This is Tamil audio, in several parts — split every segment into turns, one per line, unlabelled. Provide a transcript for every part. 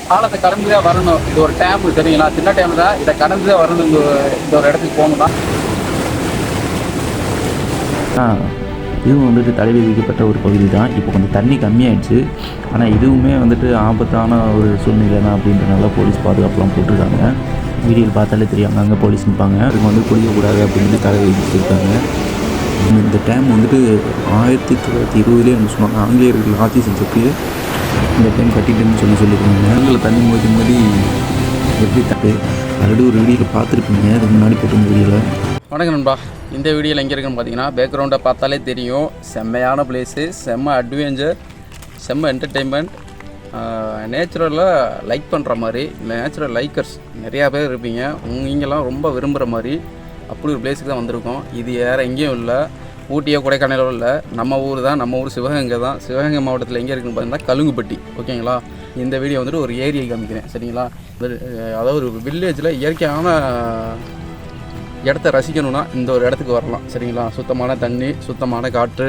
பாலத்தை கடந்து தான் வரணும். இது ஒரு டேம் சரிங்களா, சின்ன டேம் தான். இதை கடந்து தான் வரணும். இந்த ஒரு இடத்துக்கு போகணும்னா
இதுவும் வந்துட்டு தடை விதிக்கப்பட்ட ஒரு பகுதி தான். இப்போ கொஞ்சம் தண்ணி கம்மியாயிடுச்சு, ஆனால் இதுவுமே வந்துட்டு ஆபத்தான ஒரு சூழ்நிலை தான் அப்படின்றனால போலீஸ் பாதுகாப்புலாம் போட்டிருக்காங்க. வீடியோவில் பார்த்தாலே தெரியும், அங்கே போலீஸ் நிற்பாங்க. அதுக்கு வந்து குடிக்கக்கூடாது அப்படின்னு தடை விதிச்சிருக்காங்க. இந்த டேம் வந்துட்டு 1920 நம்ம சொன்னாங்க, ஆங்கிலேயர்கள் ஆட்சி செஞ்சப்போ இந்த டைம் கட்டிட்டுன்னு சொல்லியிருக்காங்க. அதில் தண்ணி மோதி எப்படி தட்டு ஆல்ரெடி ஒரு வீடியோவில் பார்த்துருப்பீங்க, அதுக்கு முன்னாடி போட்ட வீடியோவில்.
வணக்கம் நண்பா. இந்த வீடியோவில் எங்கே இருக்குன்னு பார்த்தீங்கன்னா, பேக்ரவுண்டை பார்த்தாலே தெரியும், செம்மையான பிளேஸு, செம்ம அட்வென்ச்சர், செம்ம என்டர்டெயின்மெண்ட், நேச்சுரலில் லைக் பண்ணுற மாதிரி, நேச்சுரல் லைக்கர்ஸ் நிறையா பேர் இருப்பீங்க. நீங்களாம் ரொம்ப விரும்புகிற மாதிரி அப்படி ஒரு பிளேஸுக்கு தான் வந்திருக்கோம். இது வேறு எங்கேயும் இல்லை, ஊட்டியோ கொடைக்கானலோ இல்லை, நம்ம ஊர் தான். நம்ம ஊர் சிவகங்கை தான். சிவகங்கை மாவட்டத்தில் எங்கே இருக்குன்னு பார்த்தீங்கன்னா கலுங்குப்பட்டி. ஓகேங்களா, இந்த வீடியோ வந்துட்டு ஒரு ஏரியை காமிக்கிறேன் சரிங்களா. அதாவது ஒரு வில்லேஜில் இயற்கையான இடத்த ரசிக்கணும்னா இந்த ஒரு இடத்துக்கு வரலாம் சரிங்களா. சுத்தமான தண்ணி, சுத்தமான காற்று,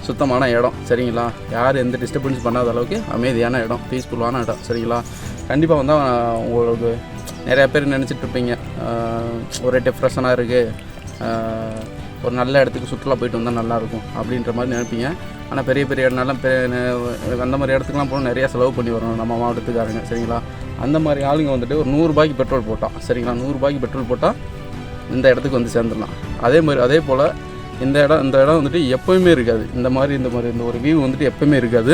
சுத்தமான இடம் சரிங்களா. யார் எந்த டிஸ்டர்பன்ஸ் பண்ணாத அளவுக்கு அமைதியான இடம், பீஸ்ஃபுல்லான இடம் சரிங்களா. கண்டிப்பாக வந்தால் உங்களுக்கு நிறையா பேர் நினச்சிட்ருப்பீங்க, ஒரு டிப்ரெஷனாக இருக்குது, ஒரு நல்ல இடத்துக்கு சுற்றுலா போயிட்டு வந்தால் நல்லாயிருக்கும் அப்படின்ற மாதிரி நினைப்பீங்க. ஆனால் பெரிய பெரிய இடம்னாலும் அந்த மாதிரி இடத்துக்குலாம் போனால் நிறையா செலவு பண்ணி வரணும் நம்ம மாவட்டத்துக்காரங்க சரிங்களா. அந்த மாதிரி ஆளுங்க வந்துட்டு ஒரு 100 ரூபாய்க்கு பெட்ரோல் போட்டால் சரிங்களா, 100 ரூபாய்க்கு பெட்ரோல் போட்டால் இந்த இடத்துக்கு வந்து சேர்ந்துடலாம். அதே போல் இந்த இடம் வந்துட்டு எப்போயுமே இருக்காது. இந்த ஒரு வியூ வந்துட்டு எப்போயுமே இருக்காது.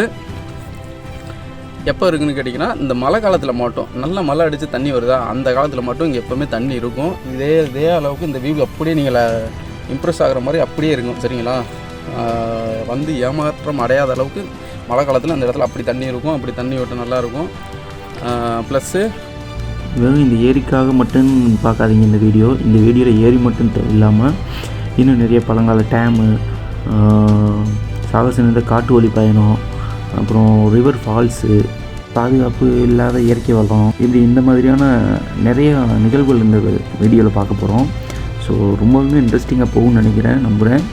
எப்போ இருக்குதுன்னு கேட்டிங்கன்னா, இந்த மழை காலத்தில் மட்டும், நல்ல மழை அடித்து தண்ணி வருதா அந்த காலத்தில் மட்டும் இங்கே எப்போவுமே தண்ணி இருக்கும். இதே அளவுக்கு இந்த வியூ அப்படியே நீங்கள் இம்ப்ரெஸ் ஆகிற மாதிரி அப்படியே இருக்கும் சரிங்களா. வந்து ஏமாற்றம் அடையாத அளவுக்கு மழை காலத்தில் அந்த இடத்துல அப்படி தண்ணி இருக்கும், அப்படி தண்ணி ஓட்டம் நல்லாயிருக்கும். ப்ளஸ்ஸு
வெறும் இந்த ஏரிக்காக மட்டும் பார்க்காதீங்க இந்த வீடியோவில் ஏரி மட்டும் இல்லாமல் இன்னும் நிறைய பழங்கால டேமு, சாகச நிறைந்த காட்டு வழி பயணம், அப்புறம் ரிவர் ஃபால்ஸு, பாதுகாப்பு இல்லாத இயற்கை வளம், இப்படி இந்த மாதிரியான நிறைய நிகழ்வுகள் இந்த வீடியோவில் பார்க்க போகிறோம். ஸோ ரொம்பவுமே இன்ட்ரெஸ்டிங்காக போகும்னு நம்புகிறேன்.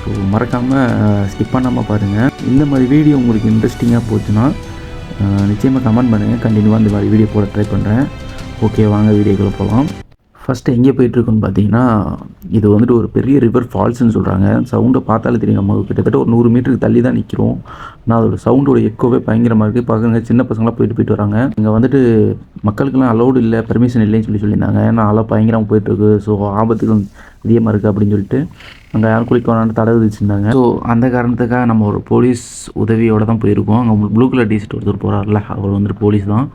ஸோ மறக்காமல் ஸ்கிப் பண்ணாமல் பாருங்கள். இந்த மாதிரி வீடியோ உங்களுக்கு இன்ட்ரெஸ்டிங்காக போச்சுன்னா நிச்சயமாக கமெண்ட் பண்ணுங்கள். கண்டினியூவாக இந்த மாதிரி வீடியோ போட ட்ரை பண்ணுறேன். ஓகே, வாங்க வீடியோக்குள்ளே போகலாம். ஃபஸ்ட்டு எங்கே போயிட்டுருக்குன்னு பார்த்தீங்கன்னா, இது வந்துட்டு ஒரு பெரிய ரிவர் ஃபால்ஸ்ன்னு சொல்கிறாங்க. சவுண்டை பார்த்தாலே தெரியும், நம்ம கிட்டத்தட்ட ஒரு 100 மீட்டருக்கு தள்ளி தான் நிற்கிறோம். ஆனால் அதோட சவுண்டோட எக்கோவே பயங்கரமாக இருக்குது. பசங்க சின்ன பசங்களாம் போயிட்டு வராங்க. இங்கே வந்துட்டு மக்களுக்கெல்லாம் அலௌடு இல்லை, பெர்மிஷன் இல்லைன்னு சொல்லியிருந்தாங்க. ஏன்னா அதெல்லாம் பயங்கரமாக போயிட்டுருக்கு, ஸோ ஆபத்துகள் அதிகமாக இருக்குது அப்படின்னு சொல்லிட்டு அங்கே யாரும் குளிக்க வேணான்னு தடை விதிச்சிருந்தாங்க. ஸோ அந்த காரணத்துக்காக நம்ம ஒரு போலீஸ் உதவியோடு தான் போயிருக்கோம். அங்கே ப்ளூ கலர் டிஷர்ட் ஒருத்தர் போகிறார்ல, அவர் வந்துட்டு போலீஸ் தான்.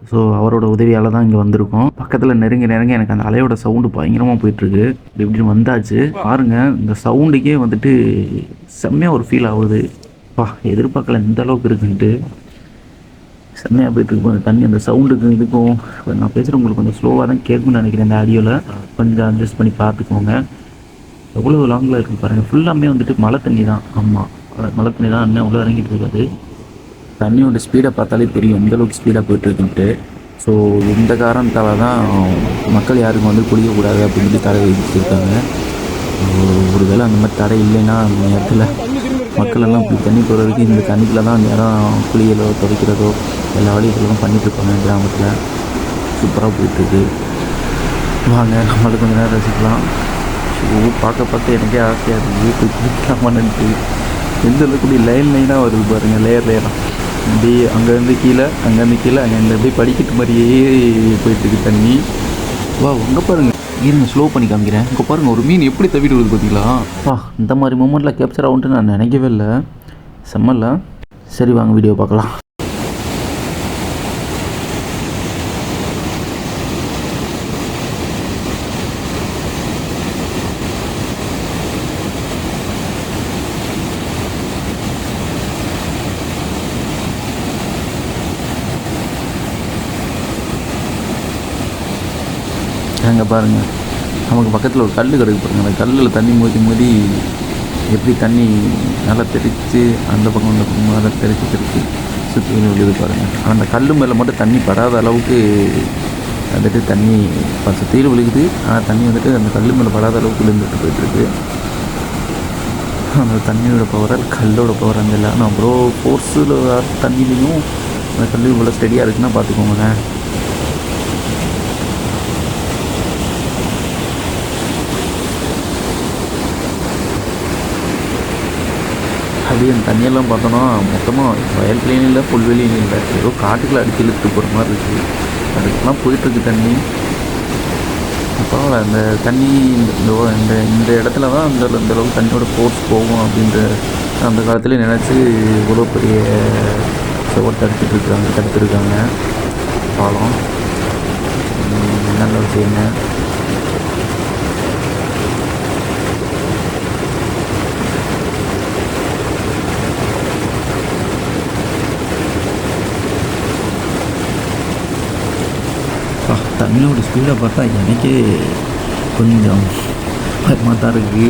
ஸோ அவரோட உதவியால் தான் இங்கே வந்திருக்கோம். பக்கத்தில் நெருங்க எனக்கு அந்த அலையோட சவுண்டு பயங்கரமாக போயிட்டுருக்கு. இப்படி வந்தாச்சு பாருங்கள். இந்த சவுண்டுக்கே வந்துட்டு செம்மையாக ஒரு ஃபீல் ஆகுது. எதிர்பார்க்கல இந்த அளவுக்கு இருக்குன்ட்டு. செம்மையாக போயிட்டுருக்கு அந்த தண்ணி. அந்த சவுண்டுக்கு இதுக்கும் நான் பேசுகிற உங்களுக்கு கொஞ்சம் ஸ்லோவாக தான் கேட்கும்னு நினைக்கிறேன். இந்த ஆடியோவில் கொஞ்சம் அட்ஜஸ்ட் பண்ணி பார்த்துக்கோங்க. எவ்வளோ லாங்கில் இருக்குது பாருங்கள். ஃபுல்லாமே வந்துட்டு மழை தண்ணி தான். ஆமாம், மழை தண்ணி தான். இன்னும் அவ்வளோ இறங்கிட்டு இருக்காது. தண்ணியோட ஸ்பீடை பார்த்தாலே தெரியும் எந்தளவுக்கு ஸ்பீடாக போய்ட்டுருக்குன்ட்டு. ஸோ இந்த காரணத்தால் தான் மக்கள் யாருக்கும் வந்து குடிக்கக்கூடாது அப்படின்னு தடை விதிச்சிருக்காங்க. ஒரு வேளை அந்த மாதிரி தடை இல்லைன்னா அந்த நேரத்தில் மக்கள் எல்லாம் இப்படி தண்ணி போகிறதுக்கு இந்த தண்ணிக்குள்ளே தான் நேரம் குளியலோ துவைக்கிறதோ எல்லா வழிகளும் பண்ணிகிட்ருப்பாங்க கிராமத்தில். சூப்பராக போயிட்டுருக்கு. வாங்க நம்மளுக்கு கொஞ்சம் நேரம் ரசிக்கலாம். பார்க்க எனக்கே ஆசையாக இருக்குது, போய் குளிக்கலாமான்ட்டு. எந்த அளவுக்கு லைனாக வருது பாருங்கள், லேயராக இப்படி அங்கேருந்து கீழே, அங்கேருந்து அப்படியே படிக்கட்டு மாதிரியே போயிட்டுருக்கு தண்ணி. அங்கே பாருங்கள், இருங்க ஸ்லோ பண்ணி காமிக்கிறேன். இங்கே பாருங்கள், ஒரு மீன் எப்படி தவிட்டு வருது பார்த்தீங்களா. இந்த மாதிரி மூமெண்ட்டில் கேப்சர் ஆகுன்ட்டு நான் நினைக்கவே இல்லை. செம்மல்ல. சரி வாங்க வீடியோ பார்க்கலாம். அங்கே பாருங்கள், நமக்கு பக்கத்தில் ஒரு கல் கிடக்கு பாருங்கள். அந்த கல்லில் தண்ணி மோதி எப்படி தண்ணி நல்லா தெரித்து அந்த பக்கம் இந்த பக்கம் நல்லா தெரித்து சுற்றி விழுது பாருங்கள். அந்த கல் மேலே மட்டும் தண்ணி படாத அளவுக்கு வந்துட்டு தண்ணி சுற்றியில் விழுகுது. ஆனால் தண்ணி வந்துட்டு அந்த கல் மேலே படாத அளவுக்கு விழுந்துட்டு போயிட்டுருக்கு. அந்த தண்ணியோட பவர், கல்லோட பவர் அங்கே இல்லை. ஆனால் அவ்வளோ ஃபோர்ஸில் தண்ணிலையும் அந்த கல் இவ்வளோ ஸ்டெடியாக இருக்குன்னா பார்த்துக்கோங்க. அப்படியே அந்த தண்ணியெல்லாம் பார்த்தோன்னா மொத்தமாக வயல் கிளீன் இல்லை, புல்வெளியும் இல்லை, ஏதோ காட்டுக்குள்ள அடிச்சு இழுத்துட்டு போகிற மாதிரி இருக்குது. அதுக்கெல்லாம் போயிட்டுருக்கு தண்ணி. பரவாயில்ல, அந்த தண்ணி இந்த இந்த இடத்துல தான் இந்த அளவுக்கு தண்ணியோட ஃபோர்ஸ் போகும் அப்படின்ற அந்த காலத்துலேயே நினச்சி இவ்வளோ பெரிய சுவர் தடுத்துருக்காங்க பாலம். நல்ல விஷயங்க. தண்ணியோட ஸ்பீடை பார்த்தா எனக்கே கொஞ்சம் பயமாக தான் இருக்குது.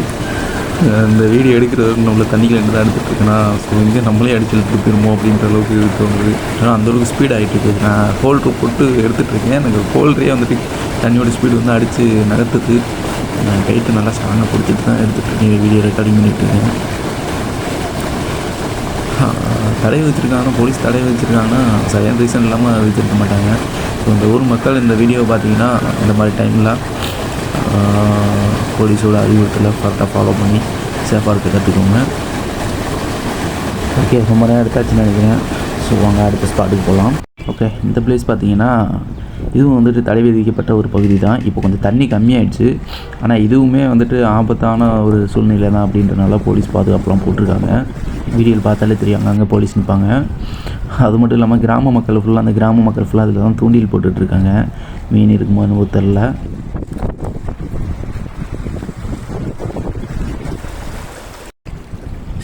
இந்த வீடியோ எடுக்கிறது நம்மளை தண்ணிகள் என்ன தான் எடுத்துகிட்ருக்குன்னா, ஸோ இங்கே நம்மளே அடிச்சு எடுத்துகிட்டு போயிருமோ அப்படின்ற அளவுக்கு தோணுது. ஏன்னா அந்தளவுக்கு ஸ்பீட் ஆகிட்டு இருக்குது. நான் ஹோல்ட்ரு போட்டு எடுத்துகிட்ருக்கேன். எனக்கு ஹோல்ட்ரே வந்துட்டு தண்ணியோட ஸ்பீடு வந்து அடித்து நகர்த்துது. நான் கைட்டு நல்லா ஸ்ட்ராங்காக பிடிச்சிட்டு தான் எடுத்துகிட்ருக்கேன், வீடியோ ரெக்கார்டிங் பண்ணிகிட்ருக்கேன். தடை வச்சுருக்காங்கன்னா, போலீஸ் தடை வச்சுருக்காங்கன்னா சரியான ரீசன் இல்லாமல் வச்சுருக்க மாட்டாங்க. ஸோ இந்த ஊர் மக்கள் இந்த வீடியோவை பார்த்தீங்கன்னா இந்த மாதிரி டைமில் போலீஸோட அறிவுறுத்தலை கரெக்டாக ஃபாலோ பண்ணி சேஃபாக இருக்க கற்றுக்கோங்க. ஓகே, ரொம்ப நேரம் எடுத்தாச்சுன்னு நினைக்கிறேன். ஸோ வாங்க அடுத்த ஸ்பாட்டுக்கு போகலாம். ஓகே, இந்த பிளேஸ் பார்த்தீங்கன்னா இதுவும் வந்துட்டு தடை விதிக்கப்பட்ட ஒரு பகுதி தான். இப்போ கொஞ்சம் தண்ணி கம்மியாயிடுச்சு, ஆனால் இதுவுமே வந்துட்டு ஆபத்தான ஒரு சூழ்நிலை தான் அப்படின்றனால போலீஸ் பாதுகாப்புலாம் போட்டிருக்காங்க. வீடியோவில் பார்த்தாலே தெரியும், அங்கே போலீஸ் நிற்பாங்க. அது மட்டும் இல்லாமல் கிராம மக்கள் ஃபுல்லாக அதில் தான் தூண்டில் போட்டுட்ருக்காங்க. மீன் இருக்குமோ என்னவோ தெரில.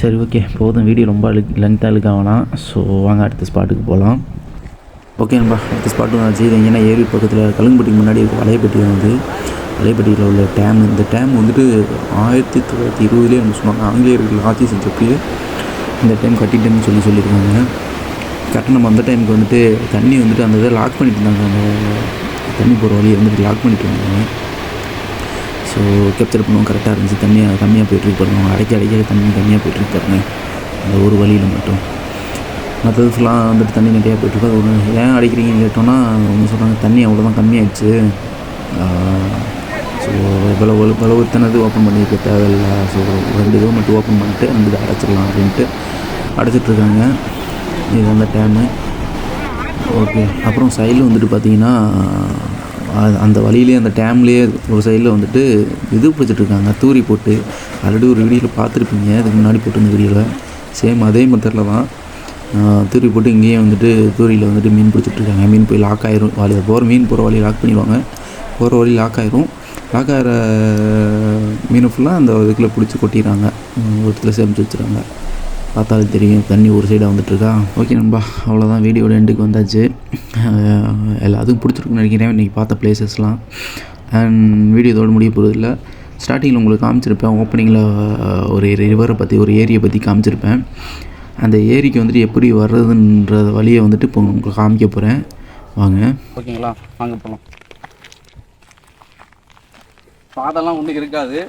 சரி, ஓகே, போதும். வீடியோ ரொம்ப லென்த்தாக இழுக்க வேணாம். ஸோ வாங்க அடுத்த ஸ்பாட்டுக்கு போகலாம். ஓகே நண்பா, அடுத்த ஸ்பாட்டு ஆச்சு. இது எங்கன்னா ஏரி பக்கத்தில் கலுங்குப்பட்டிக்கு முன்னாடி இருக்க வலையப்பட்டி வந்து வலையப்பட்டியில் உள்ள டேம். இந்த டேம் வந்துட்டு 1920 நம்ம சொன்னாங்க. ஆங்கிலேயர்கள் ஆட்சி செஞ்சப்பயே இந்த டைம் கட்டிட்டேன்னு சொல்லியிருக்காங்க. கரெக்டாக நம்ம அந்த டைமுக்கு வந்துட்டு தண்ணி வந்துட்டு அந்த இதை லாக் பண்ணிட்டு இருந்தாங்க. அந்த தண்ணி போகிற வழியை வந்துட்டு லாக் பண்ணிட்டு இருந்தாங்க. ஸோ கேப்சர் பண்ணுவோம். கரெக்டாக இருந்துச்சு. தண்ணி கம்மியாக போய்ட்டுருக்கு பாருங்க. அடைக்க தண்ணி கம்மியாக போய்ட்டுருக்கு பாருங்க, அந்த ஒரு வழியில் மட்டும். மற்றது ஃபுல்லாக வந்துட்டு தண்ணி நிறையா போய்ட்டுருக்கு. அது ஒன்று ஏன் அடிக்கிறீங்கன்னு கேட்டோன்னா அவங்க சொல்கிறாங்க தண்ணி அவ்வளோதான் கம்மியாகிடுச்சு. ஸோ இவ்வளோ இத்தனை இது ஓப்பன் பண்ணியிருக்க தேவையில்லை. ஸோ 2 இது மட்டும் ஓப்பன் பண்ணிட்டு 2 இதை அடைச்சிடலாம் அப்படின்ட்டு அடைச்சிட்ருக்காங்க. இது அந்த டேமு. ஓகே, அப்புறம் சைடில் வந்துட்டு பார்த்திங்கன்னா அந்த வழியிலே அந்த டேம்லேயே ஒரு சைடில் வந்துட்டு இது பிடிச்சிட்ருக்காங்க, தூரி போட்டு. ஆல்ரெடி ஒரு வீடியோவில் பார்த்துருப்பீங்க, இதுக்கு முன்னாடி போட்டிருந்த வீடியோவில். சேம் அதே மெத்தடில் தான் தூரி போட்டு இங்கேயே வந்துட்டு தூரியில் வந்துட்டு மீன் பிடிச்சிட்ருக்காங்க. மீன் போய் லாக் ஆயிரும். மீன் போகிற வழி லாக் பண்ணிடுவாங்க. போகிற வழி லாக் ஆயிரும். லாக் ஆகிற மீன் ஃபுல்லாக அந்த இதுக்குள்ளே பிடிச்சி கொட்டிடுறாங்க, ஒரு இடத்துல சேமித்து வச்சுருக்காங்க. பார்த்தாலே தெரியும் தண்ணி ஒரு சைடாக வந்துட்டுருக்கா. ஓகே நண்பா, அவ்வளோதான். வீடியோட எண்டுக்கு வந்தாச்சு. எல்லாத்துக்கும் பிடிச்சிருக்குன்னு நினைக்கிறேன் இன்றைக்கி பார்த்த பிளேசஸ்லாம். அண்ட் வீடியோ இதோடு முடிய போகிறதில்ல. ஸ்டார்டிங்கில் உங்களுக்கு காமிச்சிருப்பேன், ஓப்பனிங்கில் ஒரு ரிவரை பற்றி, ஒரு ஏரியை பற்றி காமிச்சிருப்பேன். அந்த ஏரிக்கு வந்துட்டு எப்படி வர்றதுன்ற வழியை வந்துட்டு இப்போ உங்களுக்கு காமிக்க போகிறேன். வாங்க.
ஓகேங்களா, வாங்க போகலாம். பாதெல்லாம் ஒன்றும் இருக்காது.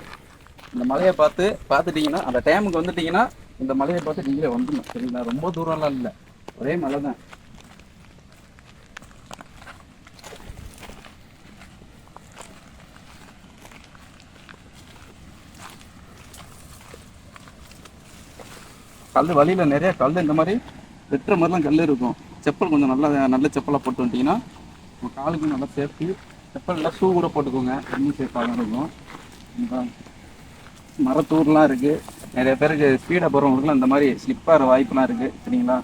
இந்த மலையை பார்த்துட்டிங்கன்னா அந்த டைமுக்கு வந்துட்டிங்கன்னா இந்த மலையை பார்த்து நீங்களே வந்துடணும். சரிங்களா, ரொம்ப தூரம்லாம் இல்லை, ஒரே மலை தான். கல் வழியில் நிறைய கல் இந்த மாதிரி வெட்டுற மாதிரிலாம் கல் இருக்கும். செப்பல் கொஞ்சம் நல்ல செப்பலாக போட்டு வந்துட்டிங்கன்னா உங்கள் காலுக்கு நல்லா சேஃப்டி. செப்பலில் ஷூ கூட போட்டுக்கோங்க, இன்னும் சேஃபாக தான் இருக்கும். மரத்தூர்லாம் இருக்குது. நிறைய பேருக்கு ஸ்பீடாக போகிறவங்களுக்குலாம் இந்த மாதிரி ஸ்லிப்பாகிற வாய்ப்புலாம் இருக்குது. சரிங்களா,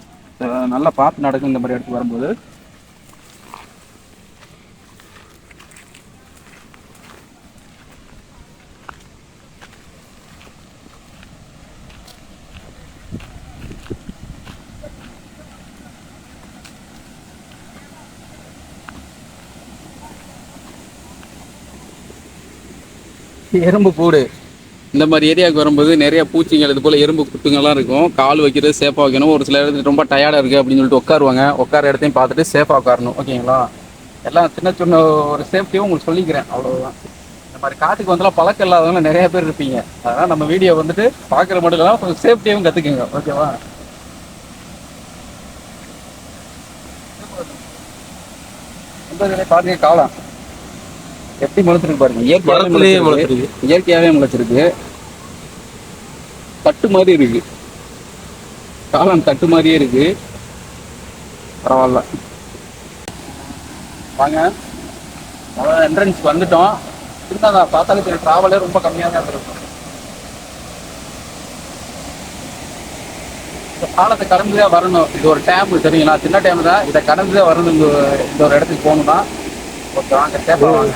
நல்லா பார்த்து நடக்கும் இந்த மாதிரி இடத்துக்கு வரும்போது. எறும்பு கூடு இந்த மாதிரி ஏரியாவுக்கு வரும்போது நிறைய பூச்சிங்கள் இது போல் எறும்பு குட்டுங்கள்லாம் இருக்கும். கால் வைக்கிறது சேஃபாக வைக்கணும். ஒரு சில இடத்துல ரொம்ப டயர்டாக இருக்குது அப்படின்னு சொல்லிட்டு உட்காருவாங்க. உட்கார இடத்தையும் பார்த்துட்டு சேஃபாக உட்காரணும். ஓகேங்களா, எல்லாம் சின்ன ஒரு சேஃப்டியும் உங்களுக்கு சொல்லிக்கிறேன், அவ்வளோதான். இந்த மாதிரி காட்டுக்கு வந்தாலும் பழக்கம் இல்லாதவங்க நிறைய பேர் இருப்பீங்க. அதனால் நம்ம வீடியோ வந்துட்டு பார்க்குற மட்டும் இல்லாமல் கொஞ்சம் சேஃப்டியாகவும் கற்றுக்குங்க. ஓகேவா. பாருங்க காளான் எப்படி முளைச்சிருக்கு பாருங்க. இயற்கையாகவே முளைச்சிருக்கு. தட்டு மாதிரி இருக்கு, காளான் தட்டு மாதிரியே இருக்கு. பரவாயில்ல வாங்க. என்ட்ரன்ஸ் வந்துட்டோம். இருந்தா பார்த்தாலே தெரியும் டிராவலே ரொம்ப கம்மியாக தான் இருக்கும். இந்த பாலத்தை கடந்துதான் வரணும். இது ஒரு டேம் சரிங்களா, சின்ன டேம் தான். இதை கடந்துதான் வரணும். இந்த ஒரு இடத்துக்கு போகணும்னா ஓகே வாங்க டேப்பா வாங்க.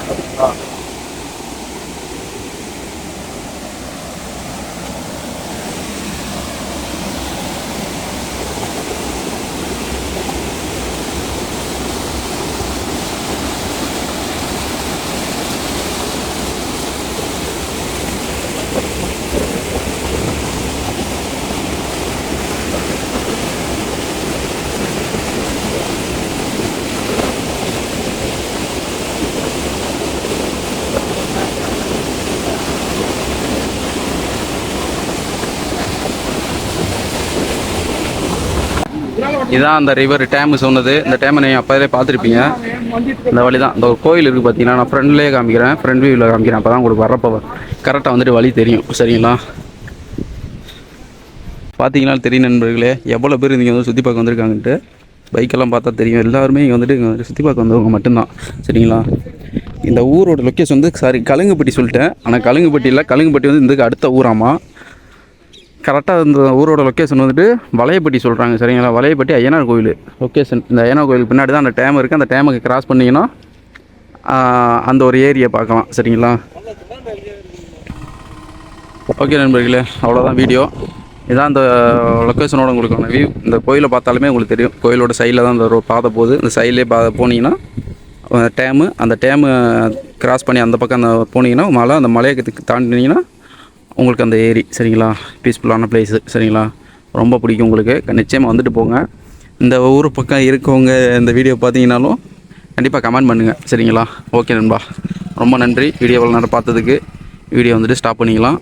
இதான் அந்த ரிவர் டேம் சொன்னது. இந்த டேமை நீங்கள் அப்போதே பார்த்துருப்பீங்க. இந்த வழி தான். இந்த ஒரு கோயில் இருக்குது பார்த்தீங்கன்னா, நான் ஃப்ரெண்ட்லேயே காமிக்கிறேன், ஃப்ரெண்ட் வியூவில் காமிக்கிறேன். அப்போ தான் உங்களுக்கு வரப்போ கரெக்டாக வந்துட்டு வழி தெரியும் சரிங்களா. பார்த்தீங்கன்னா தெரியும் நண்பர்களே, எவ்வளோ பேர் இங்கே வந்து சுற்றி பார்க்க வந்திருக்காங்கன்ட்டு. பைக்கெல்லாம் பார்த்தா தெரியும். எல்லாருமே இங்கே வந்துட்டு இங்கே சுற்றி பார்க்க வந்தவங்க மட்டும்தான் சரிங்களா. இந்த ஊரோட லொக்கேஷன் வந்து கலுங்குப்பட்டி சொல்லிட்டேன். ஆனால் கலுங்குப்பட்டி இல்லை, கலுங்குப்பட்டி வந்து இதுக்கு அடுத்த ஊராமா. கரெக்டாக இந்த ஊரோட லொக்கேஷன் வந்துட்டு வளையப்பட்டி சொல்கிறாங்க சரிங்களா. வளையப்பட்டி ஐயனார் கோயில் லொக்கேஷன். இந்த ஐயனார் கோயில் பின்னாடி தான் அந்த டேம் இருக்குது. அந்த டேமுக்கு கிராஸ் பண்ணிங்கன்னா அந்த ஒரு ஏரியை பார்க்கலாம் சரிங்களா. ஓகே நண்பர்களே, அவ்வளோதான் வீடியோ. இதான் அந்த லொக்கேஷனோட உங்களுக்கான வியூ. இந்த கோயிலை பார்த்தாலுமே உங்களுக்கு தெரியும். கோயிலோட சைடில் தான் இந்த பாதை போகுது. இந்த சைட்லேயே போனீங்கன்னா டேமு, அந்த டேமு கிராஸ் பண்ணி அந்த பக்கம் அந்த போனீங்கன்னா மலை, அந்த மலையை தாண்டினீங்கன்னா உங்களுக்கு அந்த ஏரி சரிங்களா. பீஸ்ஃபுல்லான பிளேஸு சரிங்களா. ரொம்ப பிடிக்கும் உங்களுக்கு. நிச்சயமாக வந்துட்டு போங்க. இந்த ஊர் பக்கம் இருக்கவங்க இந்த வீடியோ பார்த்தீங்கன்னாலும் கண்டிப்பாக கமெண்ட் பண்ணுங்கள் சரிங்களா. ஓகே நண்பா, ரொம்ப நன்றி வீடியோ இவ்வளோ நேரம் பார்த்ததுக்கு. வீடியோ வந்துட்டு ஸ்டாப் பண்ணிக்கலாம்.